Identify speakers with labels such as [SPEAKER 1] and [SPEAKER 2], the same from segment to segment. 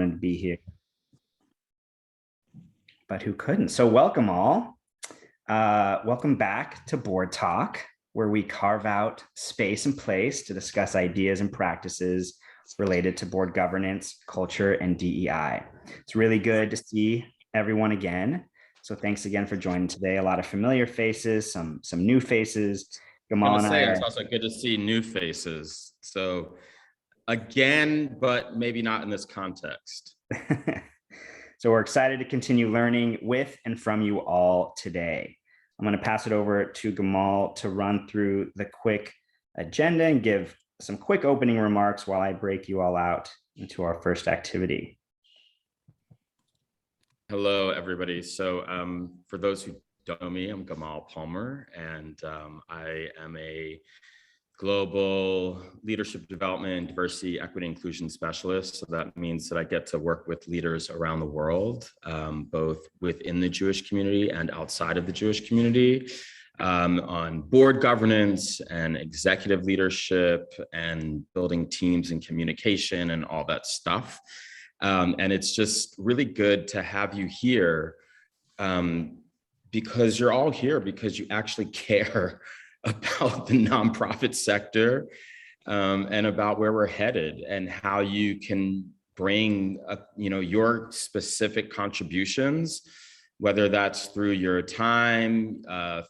[SPEAKER 1] wanted to be here, but who couldn't. So welcome all. Welcome back to Board Talk, where we carve out space and place to discuss ideas and practices related to board governance, culture, and DEI. It's really good to see everyone again. So thanks again for joining today. A lot of familiar faces, some new faces.
[SPEAKER 2] Gamal and I. It's also good to see new faces. So again, but maybe not in this context.
[SPEAKER 1] So we're excited to continue learning with and from you all today. I'm going to pass it over to Gamal to run through the quick agenda and give some quick opening remarks while I break you all out into our first activity.
[SPEAKER 2] Hello, everybody. So for those who don't know me, I'm Gamal Palmer, and I am a global leadership development, diversity, equity, inclusion specialist. So that means that I get to work with leaders around the world, both within the Jewish community and outside of the Jewish community, on board governance and executive leadership and building teams and communication and all that stuff. And it's just really good to have you here because you're all here because you actually care about the nonprofit sector and about where we're headed and how you can bring your specific contributions, whether that's through your time,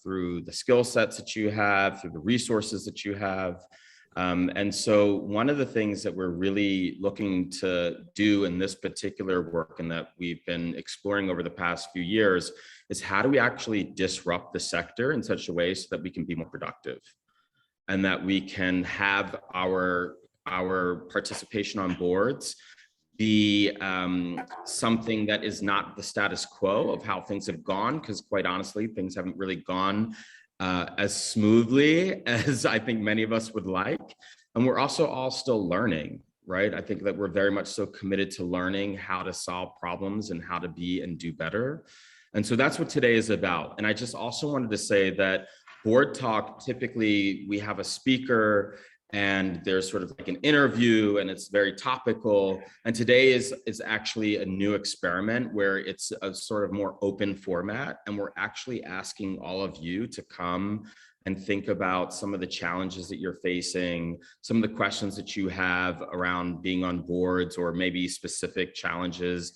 [SPEAKER 2] through the skill sets that you have, through the resources that you have. And so one of the things that we're really looking to do in this particular work and that we've been exploring over the past few years is how do we actually disrupt the sector in such a way so that we can be more productive and that we can have our participation on boards be something that is not the status quo of how things have gone, because quite honestly, things haven't really gone as smoothly as I think many of us would like. And we're also all still learning, right? I think that we're very much so committed to learning how to solve problems and how to be and do better. And so that's what today is about. And I just also wanted to say that Board Talk, typically we have a speaker and there's sort of like an interview and it's very topical. And today is actually a new experiment where it's a sort of more open format. And we're actually asking all of you to come and think about some of the challenges that you're facing, some of the questions that you have around being on boards, or maybe specific challenges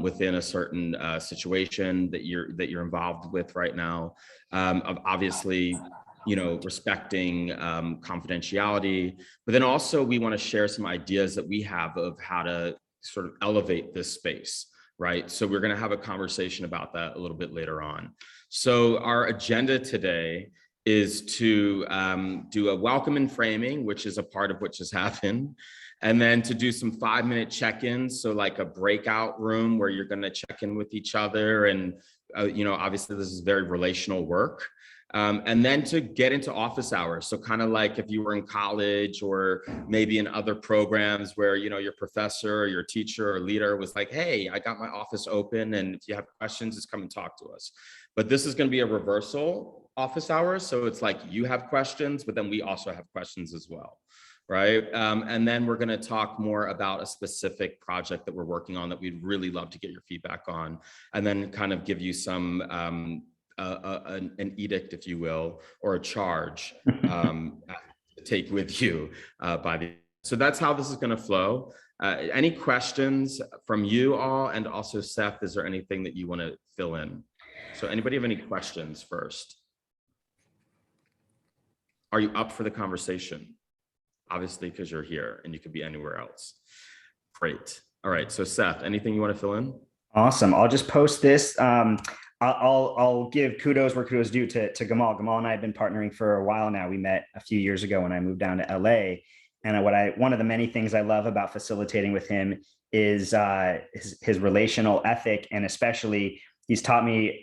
[SPEAKER 2] within a certain situation that you're involved with right now. Obviously, respecting confidentiality, but then also we want to share some ideas that we have of how to sort of elevate this space, right? So we're going to have a conversation about that a little bit later on. So our agenda today is to do a welcome and framing, which is a part of what just happened, and then to do some 5-minute check-ins, so like a breakout room where you're going to check in with each other, and obviously this is very relational work. And then to get into office hours. So kind of like if you were in college or maybe in other programs where, your professor or your teacher or leader was like, hey, I got my office open and if you have questions, just come and talk to us. But this is going to be a reversal office hours. So it's like you have questions, but then we also have questions as well. Right. And then we're going to talk more about a specific project that we're working on that we'd really love to get your feedback on, and then kind of give you some an edict, if you will, or a charge to take with you so that's how this is going to flow. Any questions from you all? And also, Seth, is there anything that you want to fill in? So anybody have any questions first? Are you up for the conversation? Obviously, because you're here and you could be anywhere else. Great. All right. So Seth, anything you want to fill in?
[SPEAKER 1] Awesome. I'll just post this. I'll give kudos where kudos due to Gamal. Gamal and I have been partnering for a while now. We met a few years ago when I moved down to LA. And one of the many things I love about facilitating with him is his relational ethic. And especially he's taught me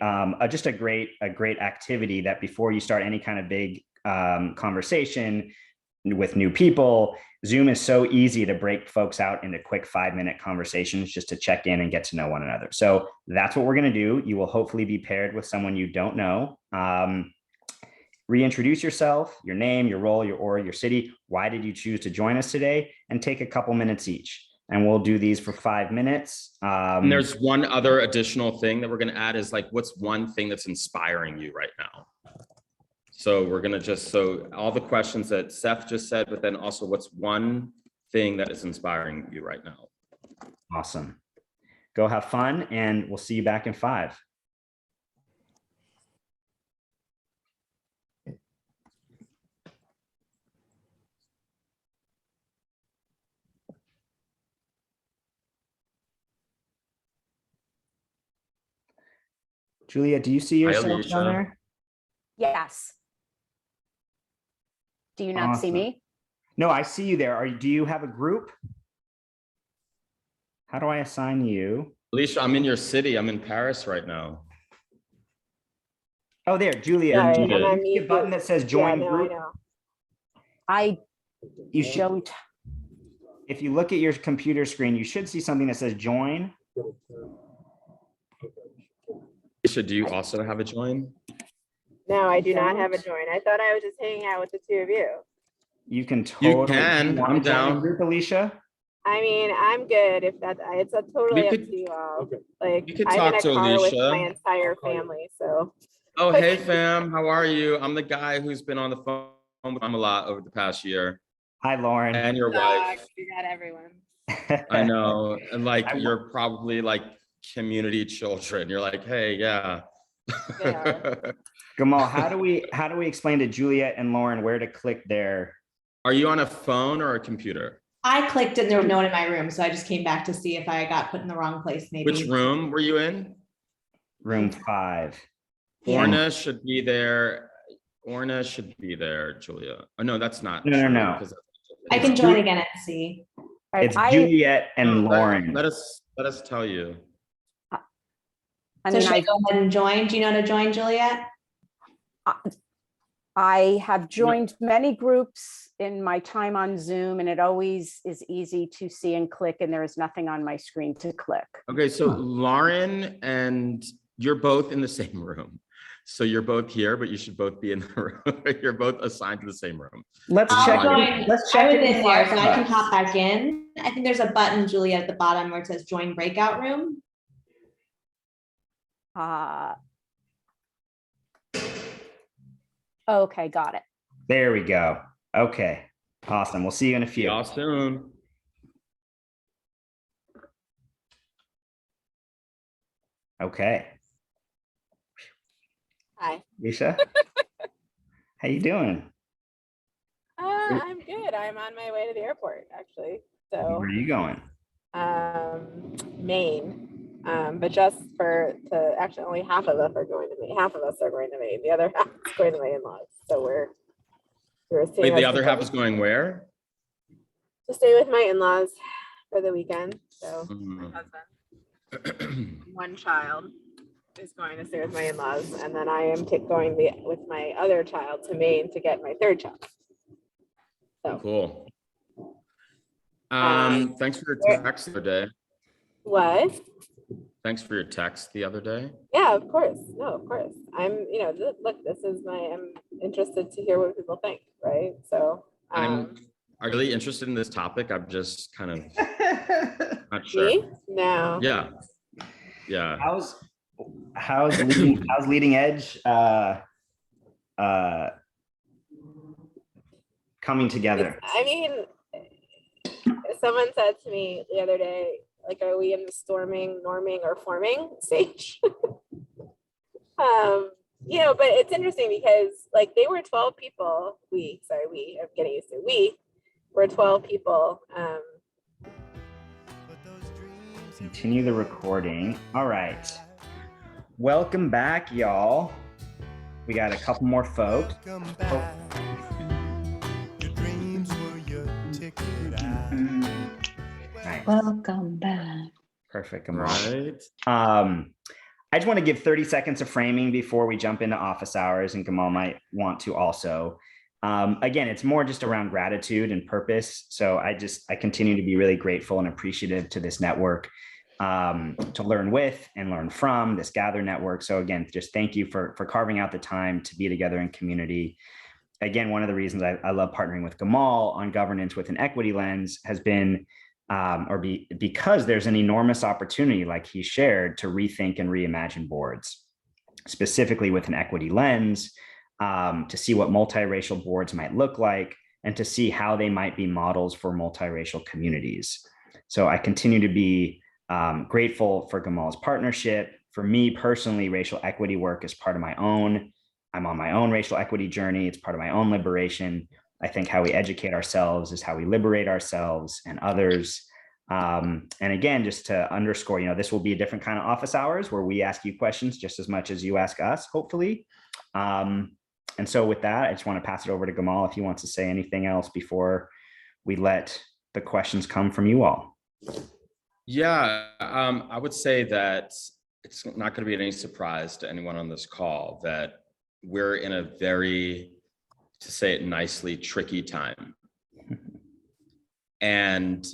[SPEAKER 1] just a great activity that before you start any kind of big conversation with new people, Zoom is so easy to break folks out into quick 5-minute conversations just to check in and get to know one another. So that's what we're going to do. You will hopefully be paired with someone you don't know. Reintroduce yourself, your name, your role, your city. Why did you choose to join us today? And take a couple minutes each. and we'll do these for 5 minutes.
[SPEAKER 2] And there's one other additional thing that we're going to add is like, what's one thing that's inspiring you right now? So we're going to so all the questions that Seth just said, but then also what's one thing that is inspiring you right now?
[SPEAKER 1] Awesome. Go have fun, and we'll see you back in 5. Julia, do you see
[SPEAKER 2] Hi,
[SPEAKER 1] yourself
[SPEAKER 2] Alicia.
[SPEAKER 1] down there?
[SPEAKER 3] Yes. Do you not see
[SPEAKER 1] Awesome.
[SPEAKER 3] me?
[SPEAKER 1] No, I see you there. Do you have a group? How do I assign you?
[SPEAKER 2] Alicia, I'm in your city. I'm in Paris right now.
[SPEAKER 1] Oh, there, Julia.
[SPEAKER 3] Sorry,
[SPEAKER 2] muted.
[SPEAKER 3] I'm on
[SPEAKER 1] You see a
[SPEAKER 3] mute.
[SPEAKER 1] button that says join
[SPEAKER 3] Yeah, no,
[SPEAKER 1] group.
[SPEAKER 3] I know. I
[SPEAKER 1] You should,
[SPEAKER 3] don't.
[SPEAKER 1] if you look at your computer screen, you should see something that says join.
[SPEAKER 2] Alicia, do you also have a join?
[SPEAKER 3] No, I do not have a join. I thought I was just hanging out with the two of you.
[SPEAKER 1] You can totally.
[SPEAKER 2] can.
[SPEAKER 1] Do you want
[SPEAKER 2] I'm
[SPEAKER 1] to join a
[SPEAKER 2] down.
[SPEAKER 1] group, Alicia.
[SPEAKER 3] I mean, I'm good if that. It's totally
[SPEAKER 2] We
[SPEAKER 3] up
[SPEAKER 2] could-
[SPEAKER 3] to you all. Like,
[SPEAKER 2] we could
[SPEAKER 3] I'm in
[SPEAKER 2] talk
[SPEAKER 3] a
[SPEAKER 2] to
[SPEAKER 3] car with
[SPEAKER 2] Alicia.
[SPEAKER 3] my entire family, so.
[SPEAKER 2] Oh, hey fam, how are you? I'm the guy who's been on the phone with them a lot over the past year.
[SPEAKER 1] Hi, Lauren.
[SPEAKER 2] And your wife.
[SPEAKER 3] You got everyone.
[SPEAKER 2] I know. And like,
[SPEAKER 1] I-
[SPEAKER 2] you're probably like community children. You're like, hey, yeah.
[SPEAKER 3] They are.
[SPEAKER 1] Gamal, how do we explain to Juliet and Lauren where to click there?
[SPEAKER 2] Are you on a phone or a computer?
[SPEAKER 4] I clicked and there was no one in my room, so I just came back to see if I got put in the wrong place, maybe.
[SPEAKER 2] Which room were you in?
[SPEAKER 1] Room 5.
[SPEAKER 4] Yeah.
[SPEAKER 2] Orna should be there. Orna should be there, Julia. Oh, no, that's not.
[SPEAKER 1] No,
[SPEAKER 2] true,
[SPEAKER 1] no.
[SPEAKER 2] 'cause
[SPEAKER 4] I can join again and see.
[SPEAKER 1] It's
[SPEAKER 3] I
[SPEAKER 1] Juliet and
[SPEAKER 2] No,
[SPEAKER 1] Lauren.
[SPEAKER 2] Let us tell you.
[SPEAKER 3] I
[SPEAKER 4] So
[SPEAKER 3] mean,
[SPEAKER 4] should I go ahead and join? Do you know how to join, Juliet?
[SPEAKER 3] I have joined many groups in my time on Zoom, and it always is easy to see and click, and there is nothing on my screen to click.
[SPEAKER 2] Okay, so Lauren and you're both in the same room. So you're both here, but you should both be in the room. You're both assigned to the same room.
[SPEAKER 1] Let's
[SPEAKER 4] I'll
[SPEAKER 1] check.
[SPEAKER 4] join.
[SPEAKER 1] Let's
[SPEAKER 4] I
[SPEAKER 1] check
[SPEAKER 4] was
[SPEAKER 1] it
[SPEAKER 4] in there,
[SPEAKER 1] Five
[SPEAKER 4] so I can
[SPEAKER 1] Plus.
[SPEAKER 4] hop back in. I think there's a button, Juliet, at the bottom where it says join breakout room.
[SPEAKER 3] Okay, got it.
[SPEAKER 1] There we go. Okay, awesome. We'll see you in a
[SPEAKER 2] See
[SPEAKER 1] few.
[SPEAKER 2] y'all soon.
[SPEAKER 1] Okay,
[SPEAKER 3] Hi.
[SPEAKER 1] Lisa, how you doing?
[SPEAKER 3] I'm good. I'm on my way to the airport, actually. So,
[SPEAKER 1] Where are you going?
[SPEAKER 3] Maine. But just actually only half of us are going to Maine. Half of us are going to Maine. The other half is going to my in-laws. So we're
[SPEAKER 2] Wait, the other half is going where?
[SPEAKER 3] to stay with my in-laws for the weekend. So my
[SPEAKER 2] Mhm.
[SPEAKER 3] husband, one child, is going to stay with my in-laws, and then I am going with my other child to Maine to get my third child. So
[SPEAKER 2] Cool. Thanks for your text the other day.
[SPEAKER 3] what?
[SPEAKER 2] Thanks for your text the other day.
[SPEAKER 3] Yeah, of course. No, of course. I'm interested to hear what people think, right? So
[SPEAKER 2] I'm really interested in this topic. I'm just kind of not sure.
[SPEAKER 3] me? No.
[SPEAKER 2] Yeah. Yeah.
[SPEAKER 1] How's leading edge coming together?
[SPEAKER 3] I mean, someone said to me the other day, like, are we in the storming, norming, or forming stage? But it's interesting because like they were 12 people. I'm getting used to it. We were 12 people.
[SPEAKER 1] Continue the recording. All right. Welcome back, y'all. We got a couple more folks. Nice.
[SPEAKER 4] Welcome back.
[SPEAKER 1] Perfect. Gamal.
[SPEAKER 2] Right.
[SPEAKER 1] I just want to give 30 seconds of framing before we jump into office hours, and Gamal might want to also. Again, it's more just around gratitude and purpose. So I continue to be really grateful and appreciative to this network, to learn with and learn from this Gather network. So again, just thank you for carving out the time to be together in community. Again, one of the reasons I love partnering with Gamal on governance with an equity lens has been because there's an enormous opportunity, like he shared, to rethink and reimagine boards, specifically with an equity lens, to see what multiracial boards might look like, and to see how they might be models for multiracial communities. So I continue to be grateful for Gamal's partnership. For me personally, racial equity work is part of my own. I'm on my own racial equity journey. It's part of my own liberation. I think how we educate ourselves is how we liberate ourselves and others. And again, just to underscore, this will be a different kind of office hours where we ask you questions just as much as you ask us, hopefully. And so with that, I just want to pass it over to Gamal if he wants to say anything else before we let the questions come from you all.
[SPEAKER 2] Yeah, I would say that it's not going to be any surprise to anyone on this call that we're in a very, to say it nicely, tricky time. And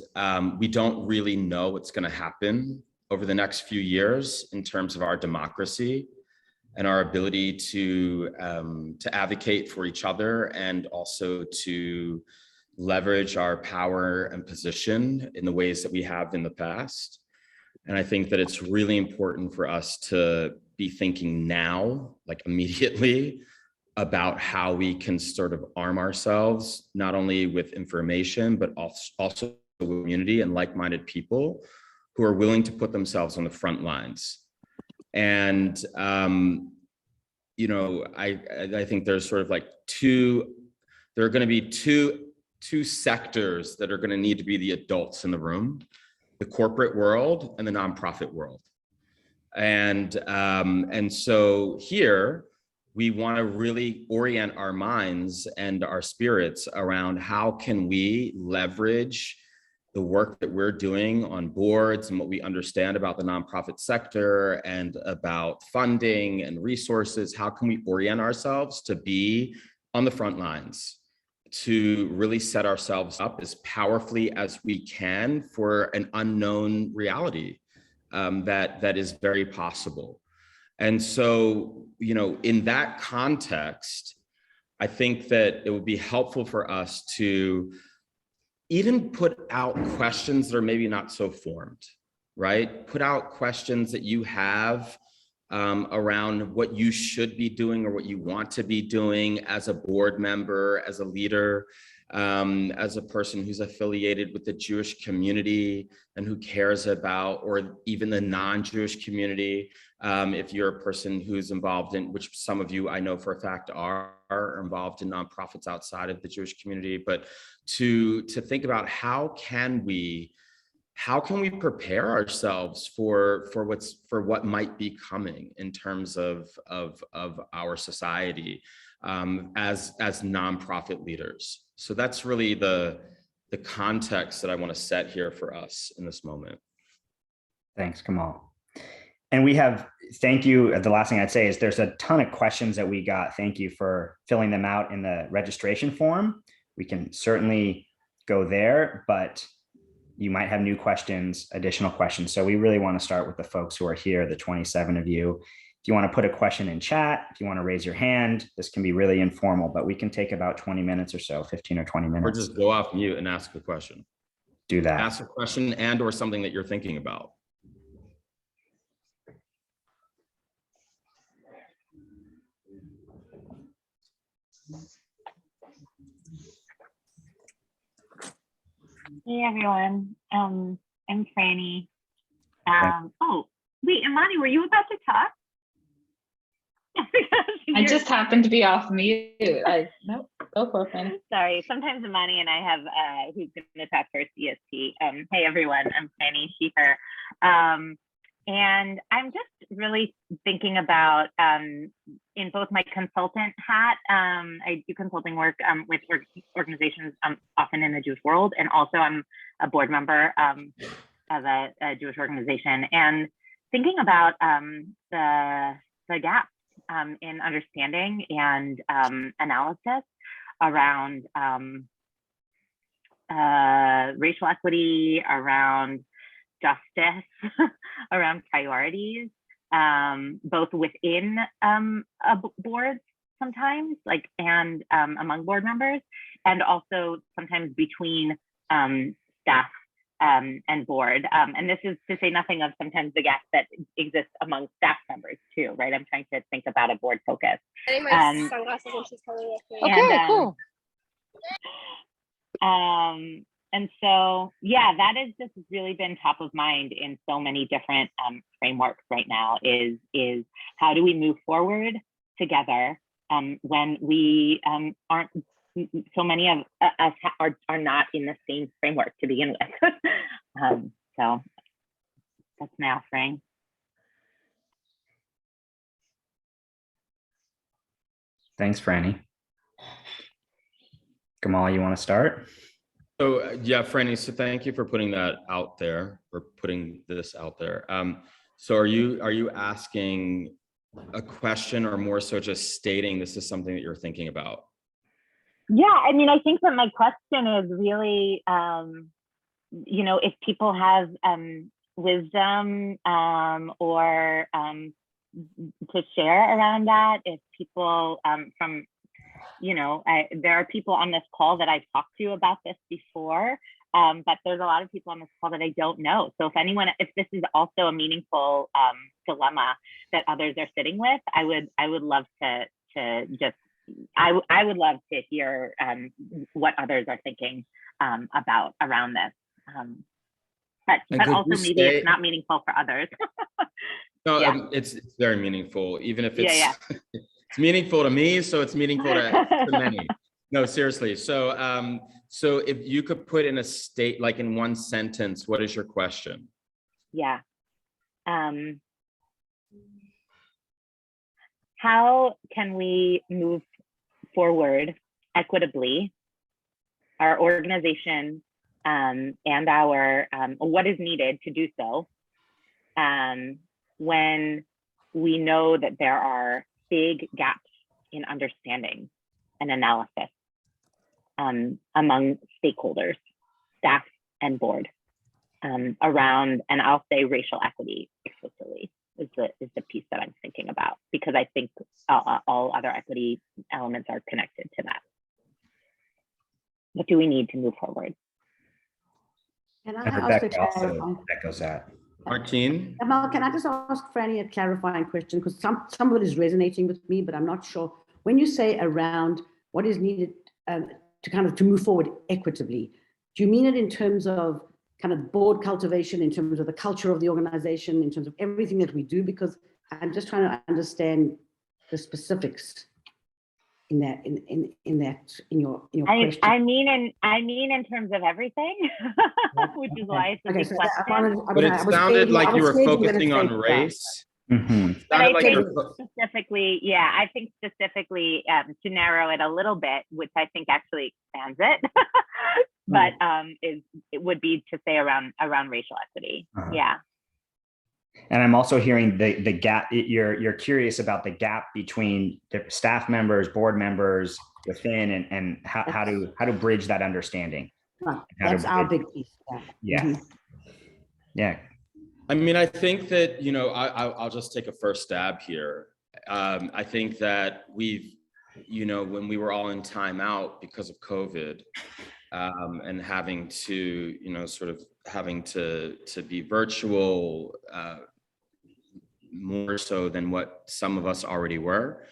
[SPEAKER 2] we don't really know what's going to happen over the next few years in terms of our democracy and our ability to advocate for each other, and also to leverage our power and position in the ways that we have in the past. And I think that it's really important for us to be thinking now, like immediately, about how we can sort of arm ourselves, not only with information, but also with community and like-minded people who are willing to put themselves on the front lines. And, I think there's sort of like there are going to be two sectors that are going to need to be the adults in the room: the corporate world and the nonprofit world. And so here we want to really orient our minds and our spirits around how can we leverage the work that we're doing on boards and what we understand about the nonprofit sector and about funding and resources. How can we orient ourselves to be on the front lines, to really set ourselves up as powerfully as we can for an unknown reality that is very possible. And so, in that context, I think that it would be helpful for us to even put out questions that are maybe not so formed, right? Put out questions that you have around what you should be doing or what you want to be doing as a board member, as a leader, as a person who's affiliated with the Jewish community and who cares about, or even the non-Jewish community. If you're a person who's involved in, which some of you I know for a fact are involved in nonprofits outside of the Jewish community, but to think about how can we prepare ourselves for what might be coming in terms of our society as nonprofit leaders. So that's really the context that I want to set here for us in this moment.
[SPEAKER 1] Thanks, Gamal. And thank you. The last thing I'd say is there's a ton of questions that we got. Thank you for filling them out in the registration form. We can certainly go there, but you might have new questions, additional questions. So we really want to start with the folks who are here, the 27 of you. If you want to put a question in chat, if you want to raise your hand, this can be really informal, but we can take about 20 minutes or so, 15 or 20 minutes.
[SPEAKER 2] Or just go off mute and ask a question.
[SPEAKER 1] Do that.
[SPEAKER 2] Ask a question and or something that you're thinking about.
[SPEAKER 5] Hey everyone, I'm Franny. Oh, wait, Imani, were you about to talk?
[SPEAKER 6] I just happened to be off mute. Nope, go for it, Franny.
[SPEAKER 5] Sorry, sometimes Imani and I have who's going to talk first, EST. Hey everyone, I'm Franny, she, her. And I'm just really thinking about, in both my consultant hat, I do consulting work with organizations often in the Jewish world, and also I'm a board member of a Jewish organization, and thinking about the gaps in understanding and analysis around racial equity, around justice, around priorities, both within boards sometimes, and among board members, and also sometimes between staff and board. And this is to say nothing of sometimes the gaps that exist among staff members too, right? I'm trying to think about a board focus.
[SPEAKER 3] Sunglasses and she's coming with me.
[SPEAKER 7] Okay, cool.
[SPEAKER 5] And so, yeah, that has just really been top of mind in so many different frameworks right now is how do we move forward together when we aren't, so many of us are not in the same framework to begin with. So that's my offering.
[SPEAKER 1] Thanks, Franny. Gamal, you want to start?
[SPEAKER 2] So yeah, Franny, so thank you for putting that out there, or putting this out there. So are you asking a question, or more so just stating this is something that you're thinking about?
[SPEAKER 5] Yeah, I mean, I think that my question is really, you know, if people have wisdom or to share around that, if people from, you know, there are people on this call that I've talked to about this before, but there's a lot of people on this call that I don't know. So if this is also a meaningful dilemma that others are sitting with, I would love to just, I would love to hear what others are thinking about around this. But also maybe it's not meaningful for others.
[SPEAKER 2] No,
[SPEAKER 5] yeah.
[SPEAKER 2] It's very meaningful, even if it's,
[SPEAKER 5] yeah.
[SPEAKER 2] It's meaningful to me, so it's meaningful to many. No, seriously. So, so if you could put in a state, like in one sentence, what is your question?
[SPEAKER 5] Yeah. How can we move forward equitably, our organization and our what is needed to do so when we know that there are big gaps in understanding and analysis among stakeholders, staff and board around, and I'll say racial equity explicitly is the piece that I'm thinking about, because I think all other equity elements are connected to that. What do we need to move forward?
[SPEAKER 8] Can I
[SPEAKER 1] And
[SPEAKER 8] ask
[SPEAKER 1] Rebecca
[SPEAKER 8] a clarifying?
[SPEAKER 1] also echoes that.
[SPEAKER 2] Martine?
[SPEAKER 8] Amal, can I just ask Franny a clarifying question? Because some of it is resonating with me, but I'm not sure. When you say around what is needed to move forward equitably, do you mean it in terms of kind of board cultivation, in terms of the culture of the organization, in terms of everything that we do? Because I'm just trying to understand the specifics in that in your question.
[SPEAKER 5] I mean in terms of everything, which is why it's a big question.
[SPEAKER 2] But it sounded like you were focusing on race.
[SPEAKER 1] Mm-hmm.
[SPEAKER 5] But I think specifically, yeah, I think specifically to narrow it a little bit, which I think actually expands it, but it would be to say around racial equity. Yeah.
[SPEAKER 1] And I'm also hearing the gap. You're curious about the gap between the staff members, board members within, and how to bridge that understanding.
[SPEAKER 8] Right. That's our big piece.
[SPEAKER 1] Yeah.
[SPEAKER 8] Mm-hmm.
[SPEAKER 1] Yeah.
[SPEAKER 2] I mean, I think that, you know, I'll just take a first stab here. I think that we've, you know, when we were all in timeout because of COVID, and having to, you know, sort of having to be virtual, more so than what some of us already were,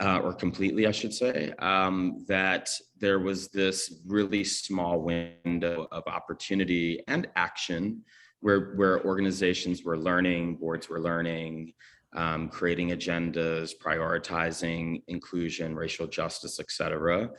[SPEAKER 2] or completely, I should say, that there was this really small window of opportunity and action where organizations were learning, boards were learning, creating agendas, prioritizing inclusion, racial justice, et cetera.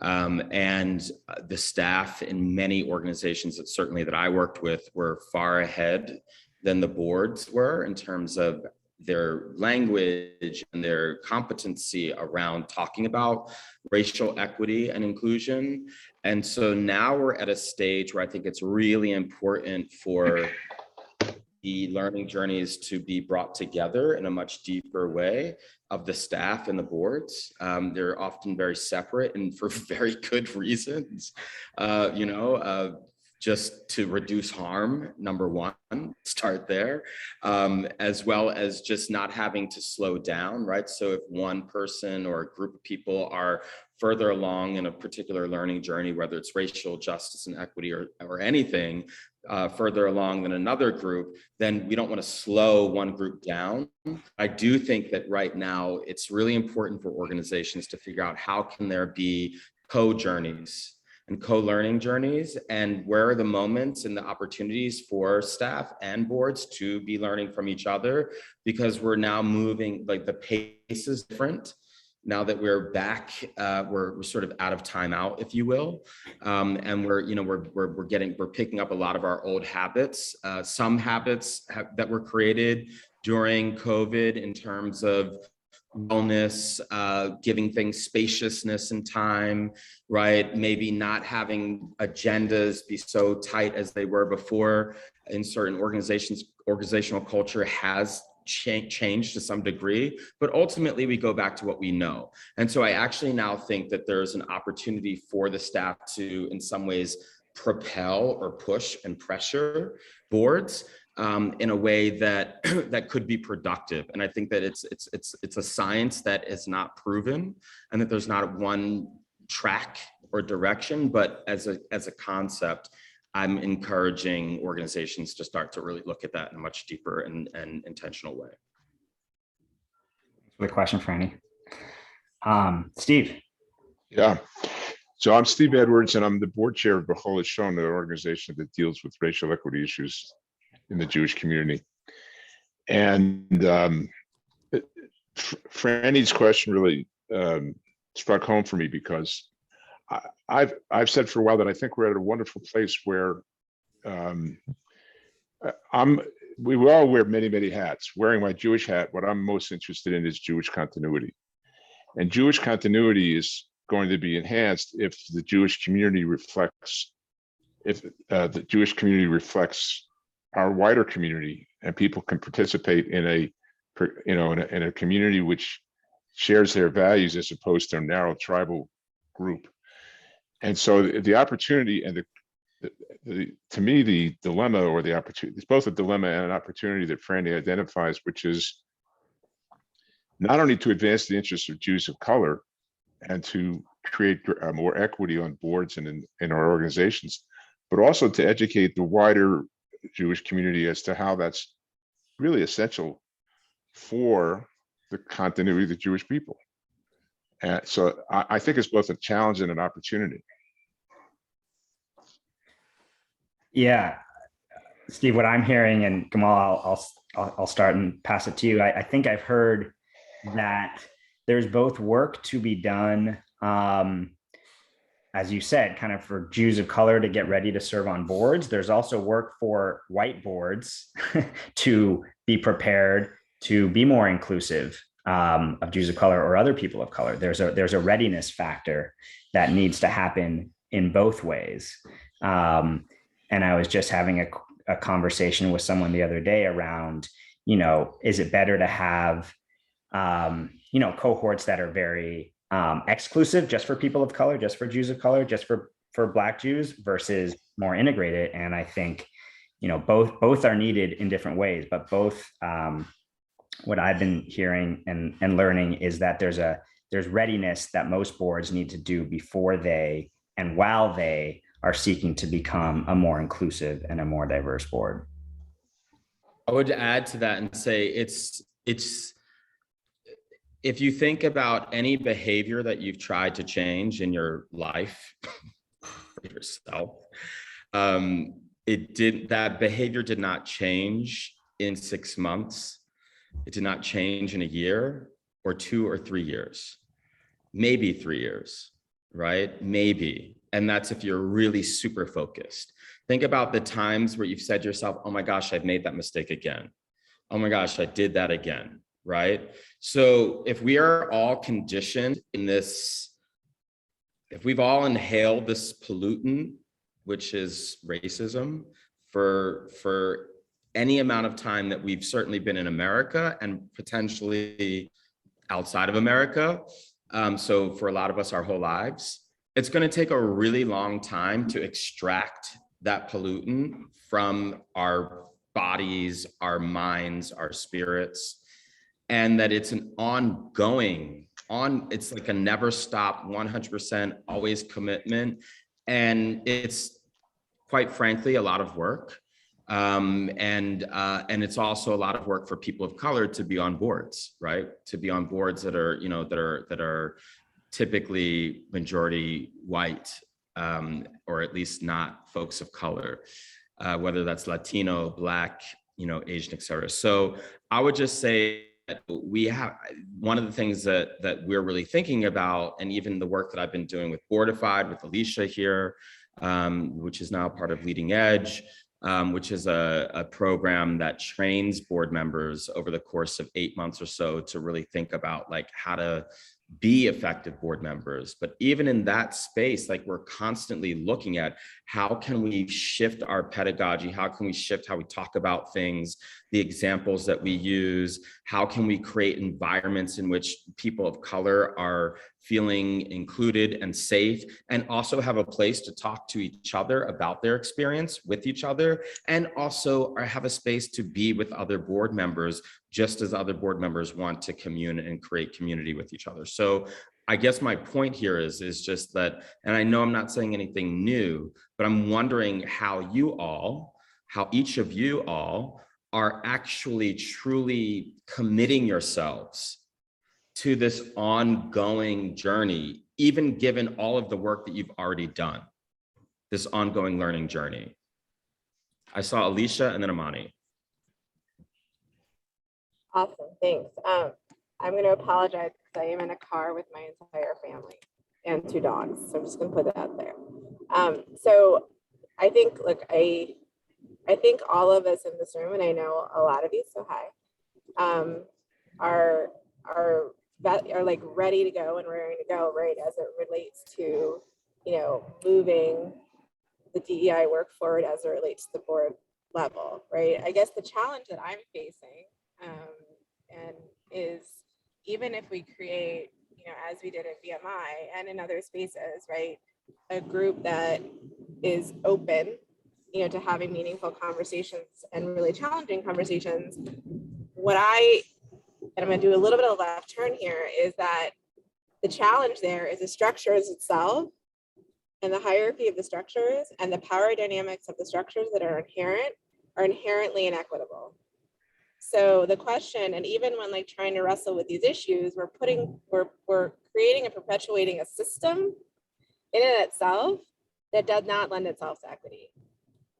[SPEAKER 2] And the staff in many organizations that I worked with were far ahead than the boards were in terms of their language and their competency around talking about racial equity and inclusion. And so now we're at a stage where I think it's really important for the learning journeys to be brought together in a much deeper way of the staff and the boards. They're often very separate, and for very good reasons, just to reduce harm, number one, start there, as well as just not having to slow down, right? So if one person or a group of people are further along in a particular learning journey, whether it's racial justice and equity or anything further along than another group, then we don't want to slow one group down. I do think that right now it's really important for organizations to figure out how can there be co-journeys and co-learning journeys, and where are the moments and the opportunities for staff and boards to be learning from each other, because we're now moving, like the pace is different now that we're back. We're sort of out of timeout, if you will, and we're picking up a lot of our old habits. Some habits that were created during COVID in terms of wellness, giving things spaciousness and time, right? Maybe not having agendas be so tight as they were before in certain organizations. Organizational culture has changed to some degree, but ultimately we go back to what we know. And so I actually now think that there's an opportunity for the staff to, in some ways, propel or push and pressure boards in a way that that could be productive. And I think that it's a science that is not proven, and that there's not one track or direction, but as a concept, I'm encouraging organizations to start to really look at that in a much deeper and intentional way.
[SPEAKER 1] Good question, Franny. Steve.
[SPEAKER 7] Yeah. So I'm Steve Edwards, and I'm the board chair of Bechol Shon, an organization that deals with racial equity issues in the Jewish community. And Franny's question really struck home for me, because I've said for a while that I think we're at a wonderful place where we all wear many hats. Wearing my Jewish hat, what I'm most interested in is Jewish continuity. And Jewish continuity is going to be enhanced if the Jewish community reflects, our wider community, and people can participate in a community which shares their values as opposed to a narrow tribal group. And so the opportunity and to me, the dilemma or the opportunity, it's both a dilemma and an opportunity that Franny identifies, which is not only to advance the interests of Jews of color and to create more equity on boards and in our organizations, but also to educate the wider Jewish community as to how that's really essential for the continuity of the Jewish people. And so I think it's both a challenge and an opportunity.
[SPEAKER 1] Yeah, Steve, what I'm hearing, and Gamal, I'll start and pass it to you. I think I've heard that there's both work to be done, as you said, kind of for Jews of color to get ready to serve on boards. There's also work for white boards to be prepared to be more inclusive of Jews of color or other people of color. There's a readiness factor that needs to happen in both ways. And I was just having a conversation with someone the other day around, is it better to have, cohorts that are very exclusive just for people of color, just for Jews of color, just for Black Jews, versus more integrated. And I think, both are needed in different ways, but both, what I've been hearing and learning is that there's readiness that most boards need to do before they and while they are seeking to become a more inclusive and a more diverse board.
[SPEAKER 2] I would add to that and say it's if you think about any behavior that you've tried to change in your life for yourself, that behavior did not change in 6 months. It did not change in a year or 2 or 3 years, maybe 3 years, right? Maybe. And that's if you're really super focused. Think about the times where you've said to yourself, oh my gosh, I've made that mistake again. Oh my gosh, I did that again, right? So if we are all conditioned in this, if we've all inhaled this pollutant, which is racism, for any amount of time that we've certainly been in America and potentially outside of America, so for a lot of us, our whole lives, it's going to take a really long time to extract that pollutant from our bodies, our minds, our spirits, and that it's an ongoing it's like a never stop, 100% always commitment. And it's quite frankly, a lot of work. And it's also a lot of work for people of color to be on boards, right? To be on boards that are, you know, that are typically majority white, or at least not folks of color, whether that's Latino, Black, you know, Asian, et cetera. So I would just say that we have, one of the things that we're really thinking about, and even the work that I've been doing with Boardified, with Alicia here, which is now part of Leading Edge, which is a program that trains board members over the course of 8 months or so to really think about like how to be effective board members. But even in that space, like we're constantly looking at how can we shift our pedagogy? How can we shift how we talk about things, the examples that we use? How can we create environments in which people of color are feeling included and safe, and also have a place to talk to each other about their experience with each other, and also have a space to be with other board members, just as other board members want to commune and create community with each other. So I guess my point here is just that, and I know I'm not saying anything new, but I'm wondering how each of you all are actually truly committing yourselves to this ongoing journey, even given all of the work that you've already done, this ongoing learning journey. I saw Alicia and then Amani.
[SPEAKER 3] Awesome, thanks. I'm going to apologize because I am in a car with my entire family and 2 dogs. So I'm just going to put that out there. So I think, look, I think all of us in this room, and I know a lot of you, so hi, are like ready to go and raring to go, right, as it relates to, you know, moving the DEI work forward as it relates to the board level, right? I guess the challenge that I'm facing and is, even if we create, you know, as we did at BMI and in other spaces, right, a group that is open, you know, to having meaningful conversations and really challenging conversations, and I'm going to do a little bit of a left turn here, is that the challenge there is the structures itself and the hierarchy of the structures and the power dynamics of the structures that are inherently inequitable. So the question, and even when like trying to wrestle with these issues, we're creating and perpetuating a system in and itself that does not lend itself to equity.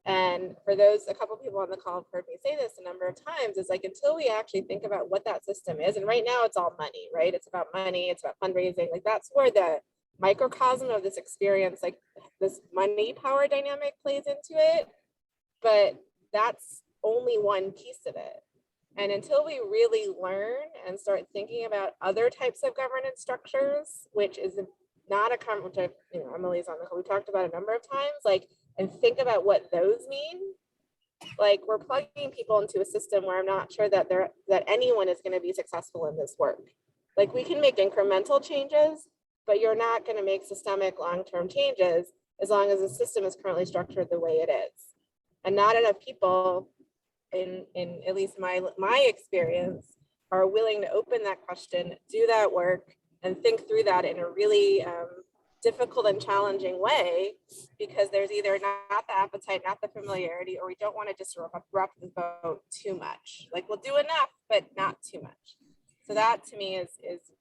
[SPEAKER 3] And for those, a couple of people on the call have heard me say this a number of times, is like, until we actually think about what that system is, and right now it's all money, right? It's about money, it's about fundraising, like that's where the microcosm of this experience, like this money power dynamic plays into it, but that's only one piece of it. And until we really learn and start thinking about other types of governance structures, which is not a conversation, you know, Emily's on the call, we talked about a number of times, like, and think about what those mean. Like, we're plugging people into a system where I'm not sure that anyone is going to be successful in this work. Like, we can make incremental changes, but you're not going to make systemic long-term changes as long as the system is currently structured the way it is. And not enough people, in at least my experience, are willing to open that question, do that work, and think through that in a really difficult and challenging way, because there's either not the appetite, not the familiarity, or we don't want to disrupt the vote too much. Like, we'll do enough, but not too much. So that to me is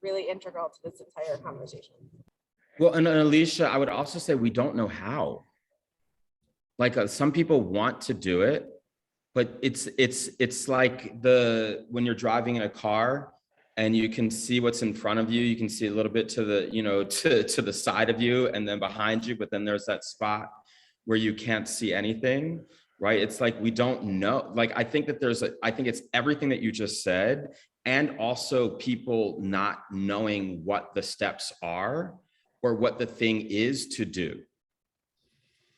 [SPEAKER 3] really integral to this entire conversation.
[SPEAKER 2] Well, and Alicia, I would also say we don't know how. Like some people want to do it, but it's like when you're driving in a car and you can see what's in front of you, you can see a little bit to the, you know, to the side of you and then behind you, but then there's that spot where you can't see anything, right? It's like, we don't know. Like, I think that I think it's everything that you just said, and also people not knowing what the steps are or what the thing is to do.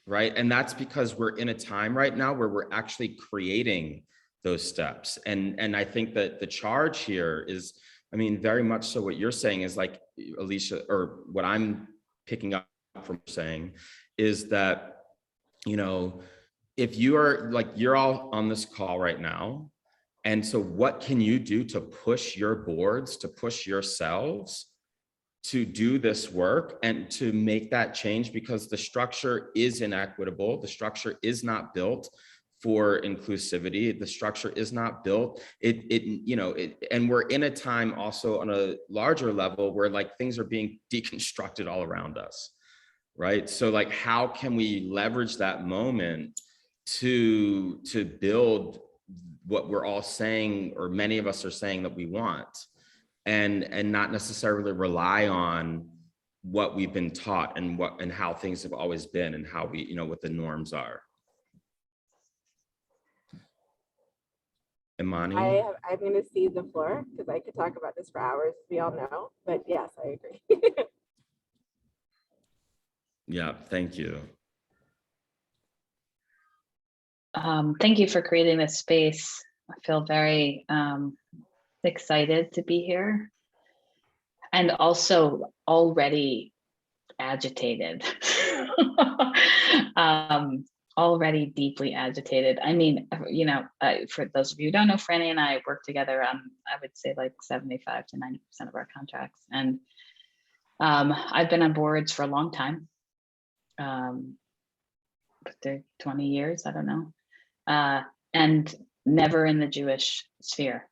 [SPEAKER 2] Right. And that's because we're in a time right now where we're actually creating those steps. And I think that the charge here is, I mean, very much so what you're saying is like, Alicia, or what I'm picking up from saying is that, you know, if you are like, you're all on this call right now. And so what can you do to push your boards, to push yourselves to do this work and to make that change, because the structure is inequitable. The structure is not built for inclusivity. The structure is not built. And we're in a time also on a larger level where like things are being deconstructed all around us, right? So like, how can we leverage that moment to build what we're all saying, or many of us are saying that we want, and not necessarily rely on what we've been taught and how things have always been and how we, what the norms are. Imani?
[SPEAKER 3] I'm going to cede the floor because I could talk about this for hours, we all know, but yes, I agree.
[SPEAKER 2] Yeah, thank you.
[SPEAKER 6] Thank you for creating this space. I feel very excited to be here, and also already agitated. Already deeply agitated. I mean, for those of you who don't know, Franny and I work together on, I would say, like 75 to 90% of our contracts. And I've been on boards for a long time, 20 years, I don't know, and never in the Jewish sphere.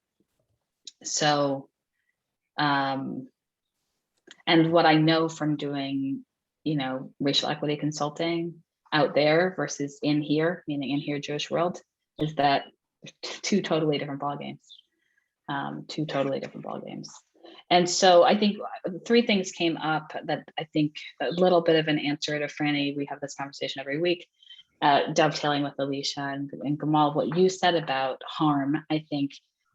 [SPEAKER 6] So, and what I know from doing, racial equity consulting out there versus in here, meaning in here Jewish world, is that two totally different ballgames. And so I think three things came up that I think a little bit of an answer to Franny. We have this conversation every week, dovetailing with Alicia and Gamal, what you said about harm. I think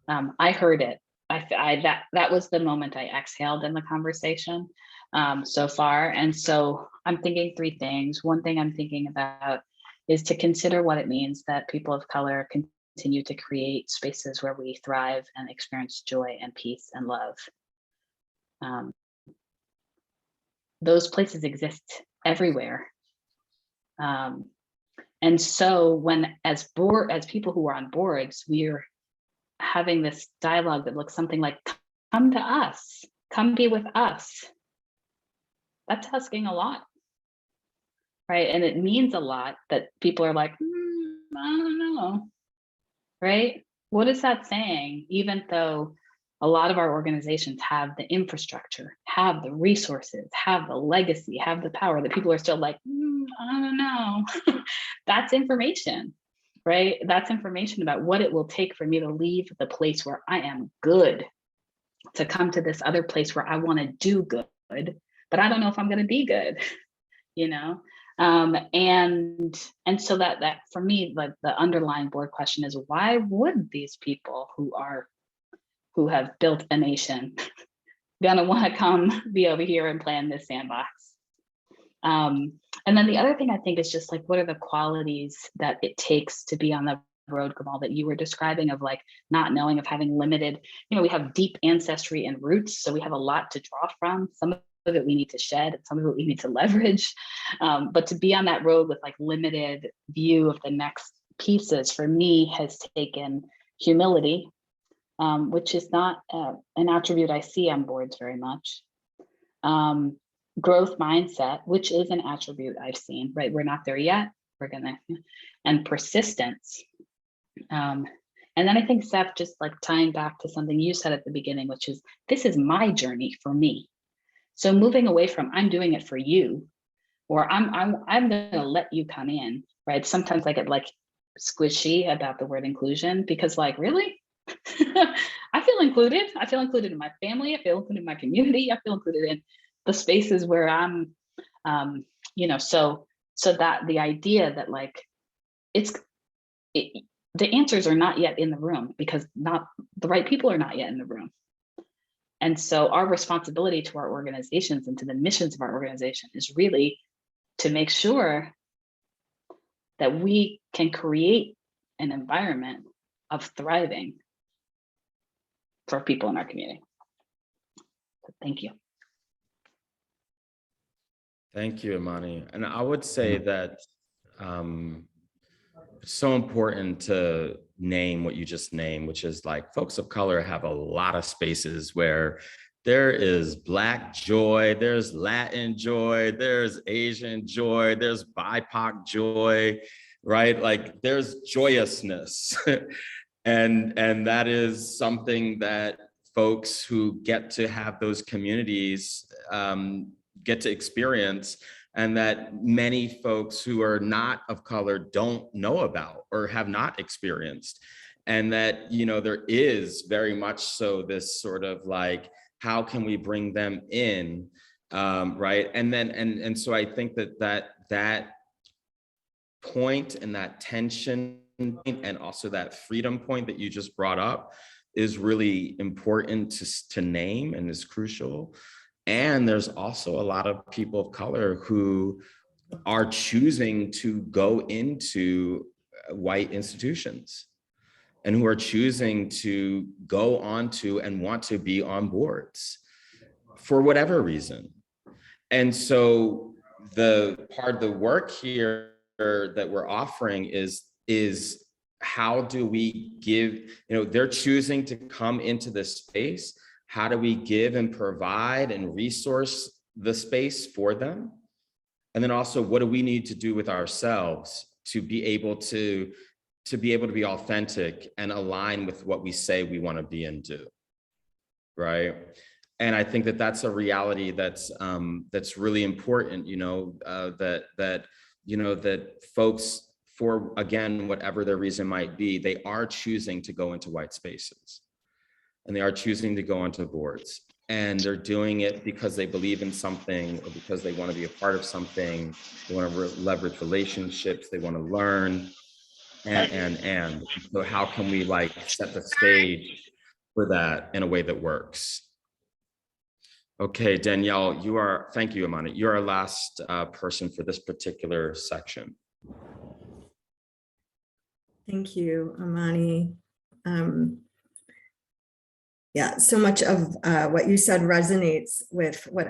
[SPEAKER 6] I heard it. That was the moment I exhaled in the conversation so far. And so I'm thinking three things. One thing I'm thinking about is to consider what it means that people of color continue to create spaces where we thrive and experience joy and peace and love. Those places exist everywhere. And so when, as people who are on boards, we're having this dialogue that looks something like, come to us, come be with us. That's asking a lot, right? And it means a lot that people are like, I don't know, right? What is that saying? Even though a lot of our organizations have the infrastructure, have the resources, have the legacy, have the power, that people are still like, I don't know. That's information, right? That's information about what it will take for me to leave the place where I am good to come to this other place where I want to do good, but I don't know if I'm going to be good, and so that for me, like the underlying board question is, why would these people who have built a nation gonna want to come be over here and play in this sandbox? And then the other thing I think is just like, what are the qualities that it takes to be on the road, Gamal, that you were describing, of like not knowing, of having limited, we have deep ancestry and roots, so we have a lot to draw from. Some of it we need to shed, and some of it we need to leverage. But to be on that road with like limited view of the next pieces, for me, has taken humility, which is not an attribute I see on boards very much. Growth mindset, which is an attribute I've seen, right? We're not there yet. And persistence. And then I think, Seth, just like tying back to something you said at the beginning, which is, this is my journey for me. So moving away from I'm doing it for you, or I'm gonna let you come in, right? Sometimes I get like squishy about the word inclusion, because like, really? I feel included. I feel included in my family. I feel included in my community. I feel included in the spaces where I'm, so that the idea that like, the answers are not yet in the room, because not the right people are not yet in the room. And so our responsibility to our organizations and to the missions of our organization is really to make sure that we can create an environment of thriving for people in our community. So thank you.
[SPEAKER 2] Thank you, Imani. And I would say that it's so important to name what you just named, which is like, folks of color have a lot of spaces where There is Black joy, there's Latin joy, there's Asian joy, there's BIPOC joy, right? Like there's joyousness. and that is something that folks who get to have those communities get to experience, and that many folks who are not of color don't know about or have not experienced. And that, you know, there is very much so this sort of like, how can we bring them in, right? And then, and so I think that point and that tension point, and also that freedom point that you just brought up, is really important to name and is crucial. And there's also a lot of people of color who are choosing to go into white institutions, and who are choosing to go on to and want to be on boards for whatever reason. And so the part of the work here that we're offering is how do we give, you know, they're choosing to come into this space. How do we give and provide and resource the space for them? And then also, what do we need to do with ourselves to be able to be authentic and align with what we say we want to be and do, right? And I think that that's a reality that's really important, you know, that folks, for again, whatever their reason might be, they are choosing to go into white spaces, and they are choosing to go onto boards, and they're doing it because they believe in something, or because they want to be a part of something. They want to leverage relationships. They want to learn. And so how can we like set the stage for that in a way that works? Okay, Danielle, thank you, Amani. You're our last person for this particular section.
[SPEAKER 9] Thank you, Amani. Yeah, so much of what you said resonates with what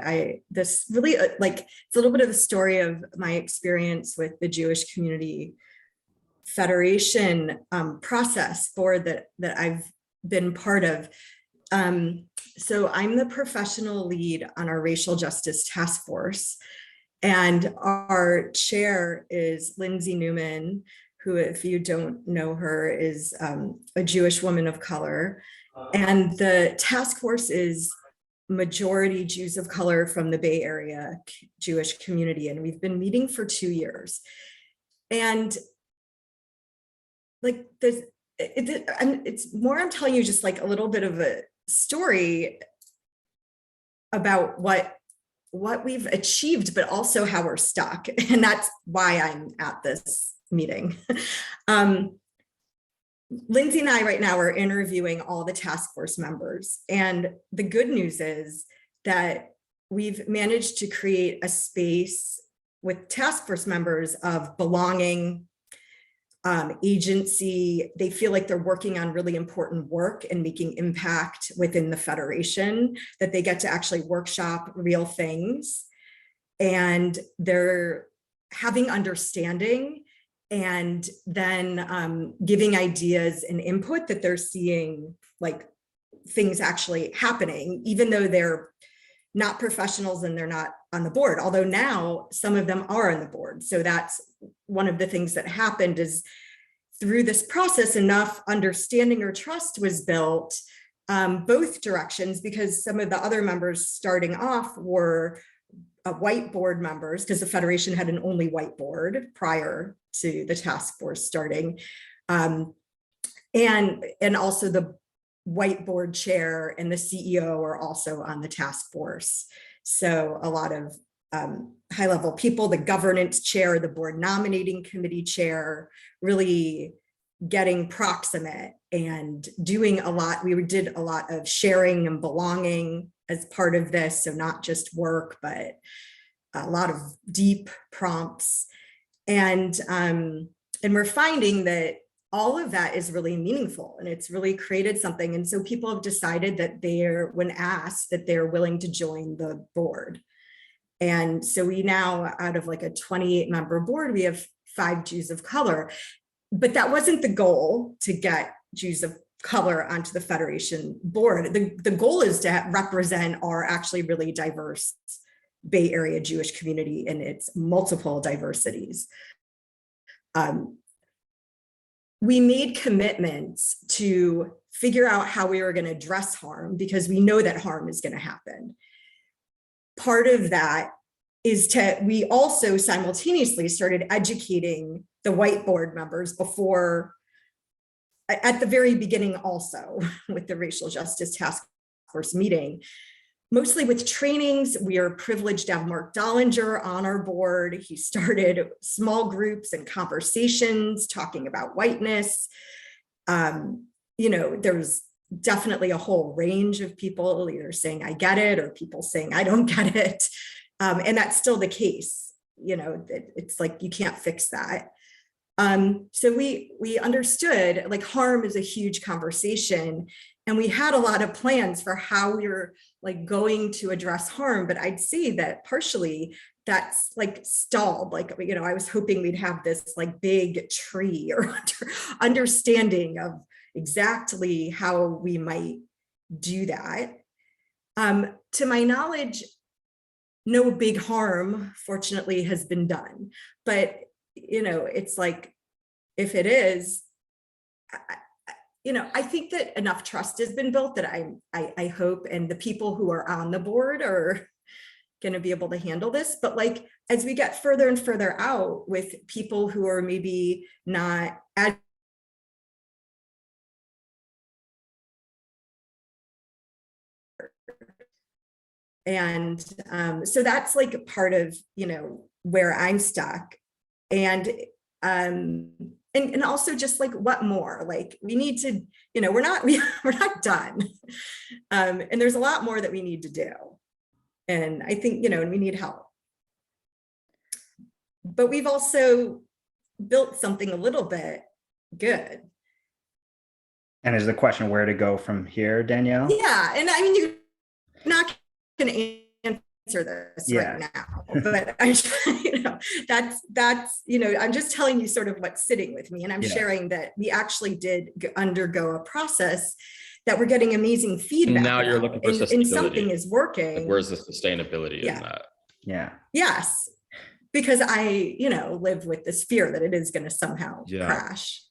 [SPEAKER 9] this really like, it's a little bit of the story of my experience with the Jewish Community Federation process board that I've been part of. So I'm the professional lead on our racial justice task force, and our chair is Lindsay Newman, who, if you don't know her, is a Jewish woman of color. And the task force is majority Jews of color from the Bay Area Jewish community, and we've been meeting for 2 years. And like this, it's more, I'm telling you just like a little bit of a story about what we've achieved, but also how we're stuck. And that's why I'm at this meeting. Lindsay and I right now are interviewing all the task force members. And the good news is that we've managed to create a space with task force members of belonging, agency. They feel like they're working on really important work and making impact within the Federation, that they get to actually workshop real things. And they're having understanding, and then giving ideas and input that they're seeing like things actually happening, even though they're not professionals and they're not on the board, although now some of them are on the board. So that's one of the things that happened, is through this process, enough understanding or trust was built both directions, because some of the other members starting off were white board members, because the Federation had an only white board prior to the task force starting. And also the white board chair and the CEO are also on the task force. So a lot of high level people, the governance chair, the board nominating committee chair, really getting proximate and doing a lot. We did a lot of sharing and belonging as part of this. So not just work, but a lot of deep prompts. And we're finding that all of that is really meaningful, and it's really created something. And so people have decided that when asked, that they're willing to join the board. And so we now, out of like a 28 member board, we have 5 Jews of color, but that wasn't the goal, to get Jews of color onto the Federation board. The goal is to represent our actually really diverse Bay Area Jewish community in its multiple diversities. We made commitments to figure out how we were going to address harm, because we know that harm is going to happen. Part of that is we also simultaneously started educating the white board members before, at the very beginning also, with the Racial Justice Task Force meeting, mostly with trainings. We are privileged to have Mark Dollinger on our board. He started small groups and conversations talking about whiteness. There's definitely a whole range of people either saying I get it or people saying I don't get it. And that's still the case. It's like you can't fix that. So we understood like harm is a huge conversation, and we had a lot of plans for how we were like going to address harm. But I'd say that partially that's like stalled. Like, I was hoping we'd have this like big tree or understanding of exactly how we might do that. To my knowledge, no big harm, fortunately, has been done. But, it's like, if it is, I think that enough trust has been built that I hope, and the people who are on the board are going to be able to handle this. But like, as we get further and further out with people who are maybe not as and so that's like part of where I'm stuck, and also just like what more, like we need to, we're not done, and there's a lot more that we need to do, and I think and we need help, but we've also built something a little bit good.
[SPEAKER 1] And is the question where to go from here, Danielle?
[SPEAKER 9] Yeah, and I mean, you're not going to answer this right now, but I'm I'm just telling you sort of what's sitting with me, and I'm sharing that we actually did undergo a process that we're getting amazing feedback.
[SPEAKER 2] And now you're looking for sustainability.
[SPEAKER 9] And something is working.
[SPEAKER 2] Like, where's the sustainability in that?
[SPEAKER 1] Yeah.
[SPEAKER 9] Yes, because I live with this fear that it is going to somehow crash.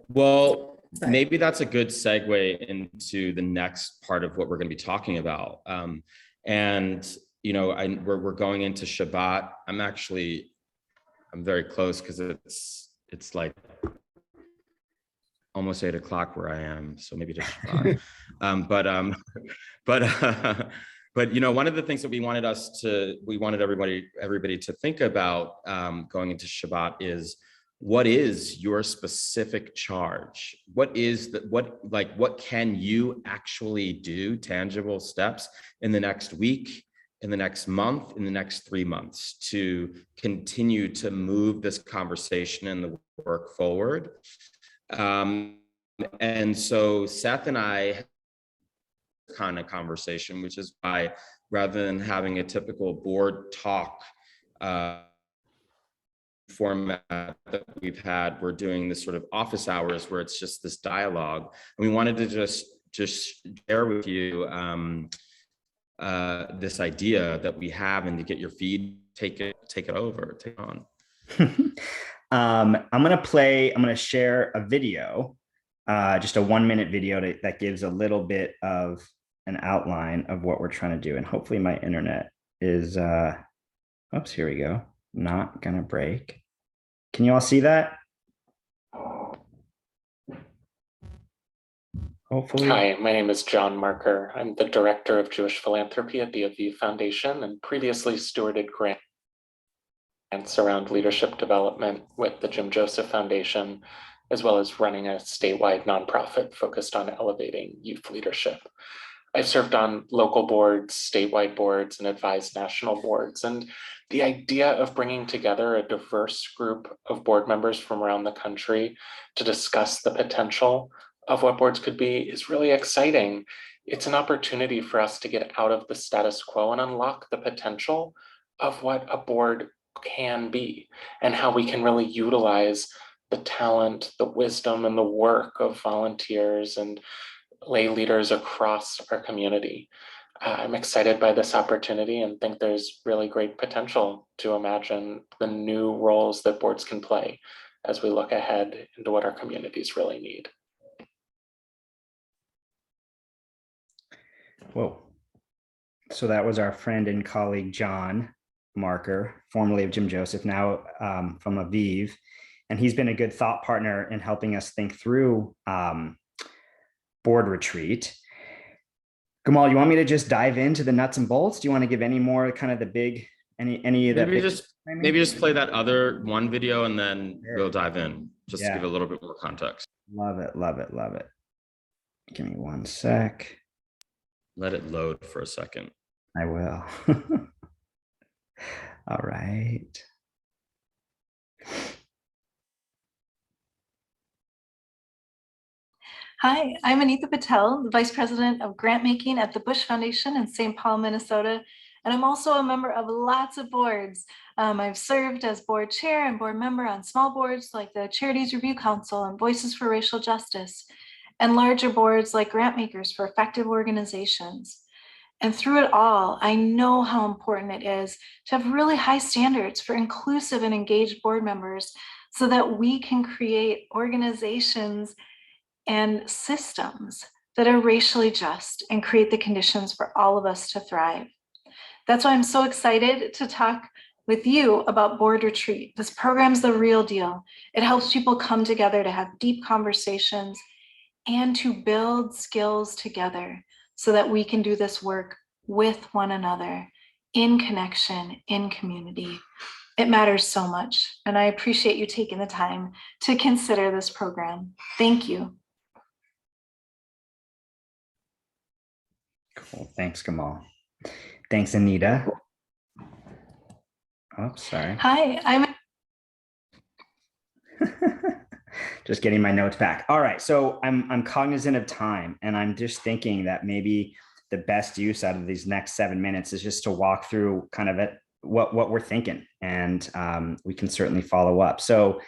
[SPEAKER 2] Well, maybe that's a good segue into the next part of what we're going to be talking about. We're going into Shabbat. I'm very close because it's like almost 8 o'clock where I am. So maybe just Shabbat. But one of the things that we wanted everybody to think about going into Shabbat is, what is your specific charge? What can you actually do, tangible steps in the next week, in the next month, in the next 3 months to continue to move this conversation and the work forward? And so Seth and I kind of conversation, which is why rather than having a typical board talk format that we've had, we're doing this sort of office hours where it's just this dialogue, and we wanted to just share with you this idea that we have, and to get your feed, take it on.
[SPEAKER 1] I'm going to share a video, just a 1-minute video that gives a little bit of an outline of what we're trying to do. And hopefully my internet is, oops, here we go. Not gonna break. Can you all see that? Hopefully.
[SPEAKER 10] Hi, my name is John Marker. I'm the Director of Jewish Philanthropy at the Aviv Foundation, and previously stewarded grants around leadership development with the Jim Joseph Foundation, as well as running a statewide nonprofit focused on elevating youth leadership. I've served on local boards, statewide boards, and advised national boards. And the idea of bringing together a diverse group of board members from around the country to discuss the potential of what boards could be is really exciting. It's an opportunity for us to get out of the status quo and unlock the potential of what a board can be, and how we can really utilize the talent, the wisdom, and the work of volunteers and lay leaders across our community. I'm excited by this opportunity and think there's really great potential to imagine the new roles that boards can play as we look ahead into what our communities really need.
[SPEAKER 1] Whoa. So that was our friend and colleague, John Marker, formerly of Jim Joseph, now from Aviv. And he's been a good thought partner in helping us think through board retreat. Gamal, you want me to just dive into the nuts and bolts? Do you want to give any more kind of the big, any of that?
[SPEAKER 2] Maybe just play that other one video and then we'll dive in, just to give a little bit more context.
[SPEAKER 1] Love it, love it, love it. Give me one sec.
[SPEAKER 2] Let it load for a second.
[SPEAKER 1] I will. All right.
[SPEAKER 11] Hi, I'm Anita Patel, the Vice President of Grant Making at the Bush Foundation in St. Paul, Minnesota. And I'm also a member of lots of boards. I've served as board chair and board member on small boards like the Charities Review Council and Voices for Racial Justice, and larger boards like Grant Makers for Effective Organizations. And through it all, I know how important it is to have really high standards for inclusive and engaged board members so that we can create organizations and systems that are racially just and create the conditions for all of us to thrive. That's why I'm so excited to talk with you about Board Retreat. This program's the real deal. It helps people come together to have deep conversations and to build skills together so that we can do this work with one another, in connection, in community. It matters so much, and I appreciate you taking the time to consider this program. Thank you.
[SPEAKER 1] Cool. Thanks, Gamal. Thanks, Anita. Oh, sorry.
[SPEAKER 11] Hi, I'm
[SPEAKER 1] just getting my notes back. All right. So I'm cognizant of time, and I'm just thinking that maybe the best use out of these next 7 minutes is just to walk through kind of what we're thinking, and we can certainly follow up. So,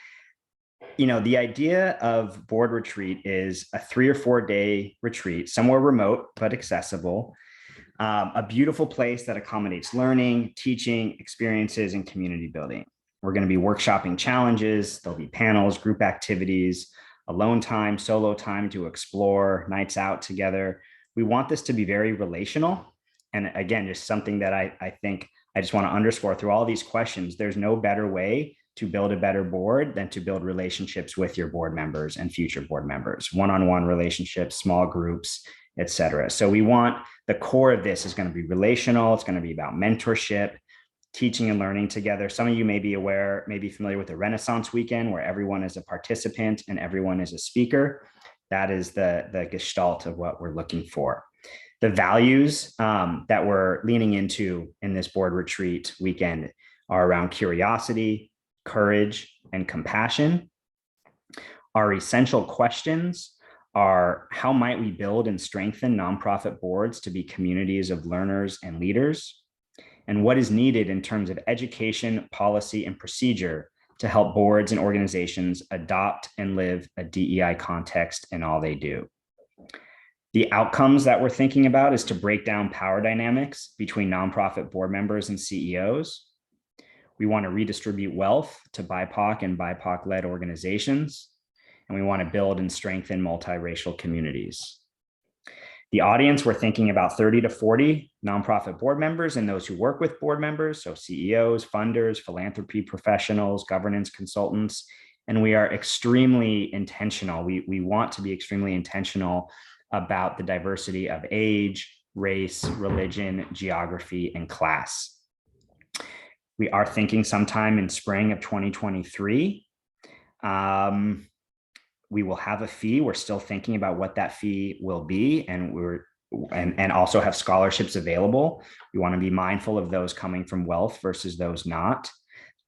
[SPEAKER 1] the idea of Board Retreat is a 3 or 4 day retreat, somewhere remote but accessible, a beautiful place that accommodates learning, teaching, experiences, and community building. We're going to be workshopping challenges. There'll be panels, group activities, alone time, solo time to explore, nights out together. We want this to be very relational. And again, just something that I think I just want to underscore through all these questions. There's no better way to build a better board than to build relationships with your board members and future board members, one-on-one relationships, small groups, et cetera. So we want the core of this is going to be relational. It's going to be about mentorship, teaching and learning together. Some of you may be aware, may be familiar with the Renaissance Weekend, where everyone is a participant and everyone is a speaker. That is the gestalt of what we're looking for. The values that we're leaning into in this board retreat weekend are around curiosity, courage, and compassion. Our essential questions are: how might we build and strengthen nonprofit boards to be communities of learners and leaders? And what is needed in terms of education, policy, and procedure to help boards and organizations adopt and live a DEI context in all they do? The outcomes that we're thinking about is to break down power dynamics between nonprofit board members and CEOs. We want to redistribute wealth to BIPOC and BIPOC-led organizations, and we want to build and strengthen multiracial communities. The audience, we're thinking about 30 to 40 nonprofit board members and those who work with board members, so CEOs, funders, philanthropy professionals, governance consultants, and we are extremely intentional. We want to be extremely intentional about the diversity of age, race, religion, geography, and class. We are thinking sometime in spring of 2023. We will have a fee. We're still thinking about what that fee will be, and also have scholarships available. We want to be mindful of those coming from wealth versus those not.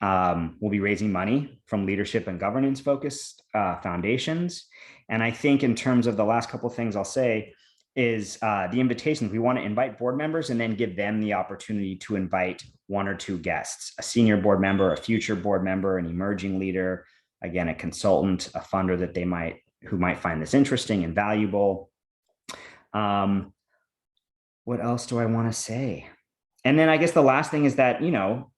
[SPEAKER 1] We'll be raising money from leadership and governance focused foundations. And I think in terms of the last couple of things I'll say is the invitations. We want to invite board members and then give them the opportunity to invite 1 or 2 guests: a senior board member, a future board member, an emerging leader, again, a consultant, a funder that who might find this interesting and valuable. What else do I want to say? And then I guess the last thing is that,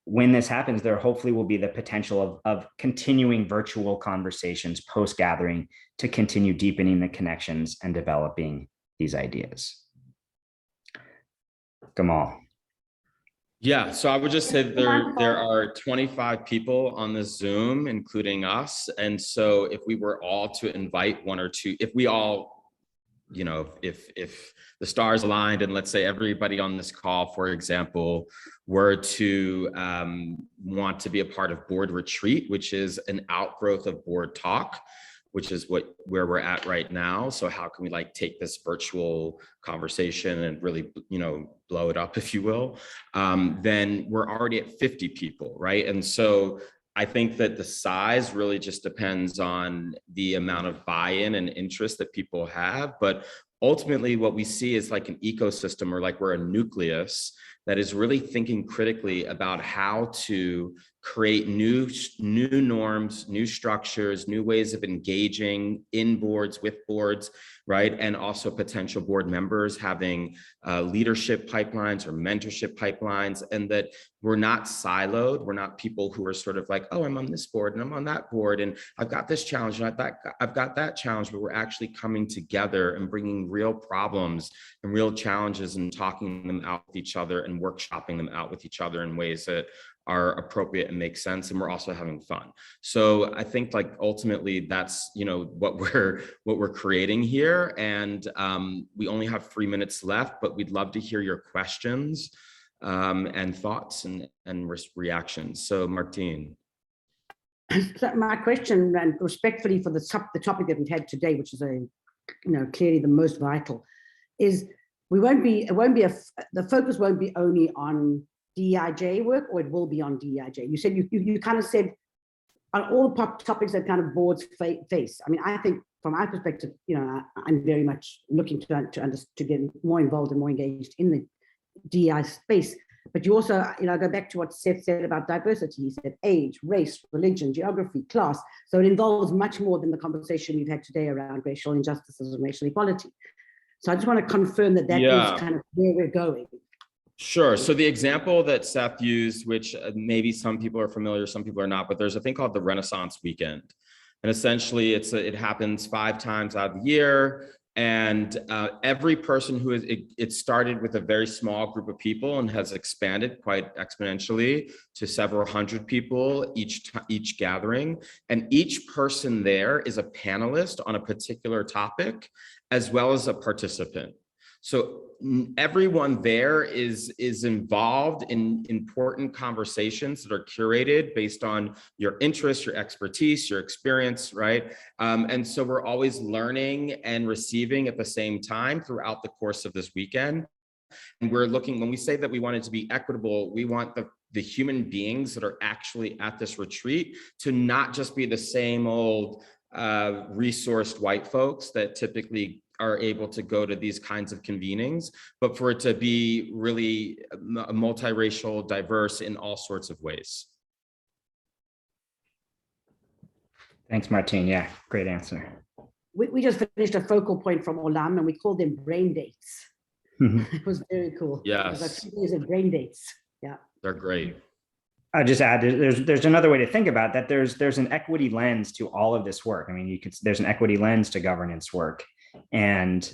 [SPEAKER 1] when this happens, there hopefully will be the potential of continuing virtual conversations post-gathering to continue deepening the connections and developing these ideas. Gamal.
[SPEAKER 2] Yeah, so I would just say there are 25 people on this Zoom, including us. And so if we were all to invite one or two, if we all, if the stars aligned and let's say everybody on this call, for example, were to want to be a part of Board Retreat, which is an outgrowth of BoardTalk, which is where we're at right now. So how can we take this virtual conversation and really, blow it up, if you will? Then we're already at 50 people, right? And so I think that the size really just depends on the amount of buy-in and interest that people have. But ultimately what we see is like an ecosystem, or like we're a nucleus that is really thinking critically about how to create new norms, new structures, new ways of engaging in boards, with boards, right? And also potential board members having leadership pipelines or mentorship pipelines, and that we're not siloed. We're not people who are sort of like, oh, I'm on this board and I'm on that board and I've got this challenge and I've got that challenge, but we're actually coming together and bringing real problems and real challenges and talking them out with each other and workshopping them out with each other in ways that are appropriate and make sense, and we're also having fun. So I think ultimately that's what we're creating here, and we only have 3 minutes left, but we'd love to hear your questions and thoughts and reactions. So Martine.
[SPEAKER 8] So my question, and respectfully for the topic that we've had today, which is clearly the most vital, is the focus won't be only on DEIJ work, or it will be on DEIJ. You said you kind of said on all the topics that kind of boards face. I mean, I think from my perspective, I'm very much looking to get more involved and more engaged in the DEI space. But you also, go back to what Seth said about diversity. He said age, race, religion, geography, class. So it involves much more than the conversation we've had today around racial injustices and racial equality. So I just want to confirm that is kind of where we're going.
[SPEAKER 2] Sure. So the example that Seth used, which maybe some people are familiar, some people are not, but there's a thing called the Renaissance Weekend. And essentially it happens 5 times out of the year. And every person it started with a very small group of people and has expanded quite exponentially to several hundred people each gathering. And each person there is a panelist on a particular topic, as well as a participant. So everyone there is involved in important conversations that are curated based on your interests, your expertise, your experience, right? And so we're always learning and receiving at the same time throughout the course of this weekend. And we're looking, when we say that we want it to be equitable, we want the human beings that are actually at this retreat to not just be the same old resourced white folks that typically are able to go to these kinds of convenings, but for it to be really multiracial, diverse in all sorts of ways.
[SPEAKER 1] Thanks, Martine. Yeah, great answer.
[SPEAKER 8] We just finished a focal point from Olam, and we called them brain dates. It was very cool.
[SPEAKER 2] Yes.
[SPEAKER 8] It was like 2 days of brain dates. Yeah.
[SPEAKER 2] They're great.
[SPEAKER 1] I'll just add, there's another way to think about that. There's an equity lens to all of this work. I mean, there's an equity lens to governance work. And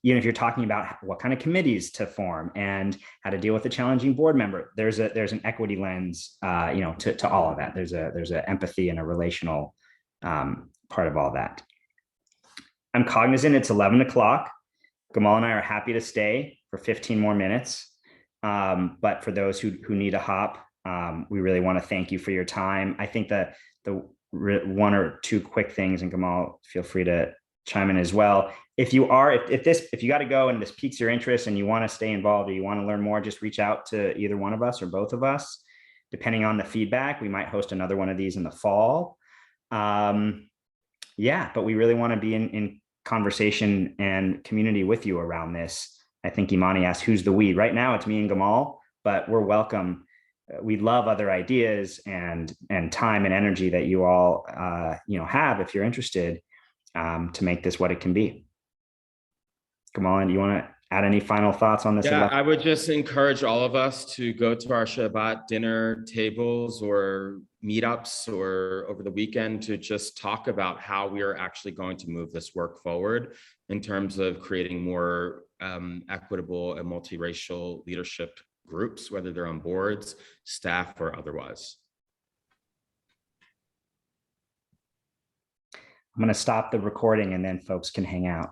[SPEAKER 1] if you're talking about what kind of committees to form and how to deal with a challenging board member, there's an equity lens, to all of that. There's an empathy and a relational part of all that. I'm cognizant it's 11 o'clock. Gamal and I are happy to stay for 15 more minutes. But for those who need a hop, we really want to thank you for your time. I think that the 1 or 2 quick things, and Gamal, feel free to chime in as well. If you got to go and this piques your interest and you want to stay involved or you want to learn more, just reach out to either one of us or both of us. Depending on the feedback, we might host another one of these in the fall. But we really want to be in conversation and community with you around this. I think Imani asked, who's the we? Right now it's me and Gamal, but we're welcome we love other ideas and time and energy that you all have if you're interested, to make this what it can be. Gamal, do you want to add any final thoughts on this?
[SPEAKER 2] Yeah, I would just encourage all of us to go to our Shabbat dinner tables or meetups or over the weekend to just talk about how we are actually going to move this work forward in terms of creating more equitable and multiracial leadership groups, whether they're on boards, staff, or otherwise.
[SPEAKER 1] I'm going to stop the recording and then folks can hang out.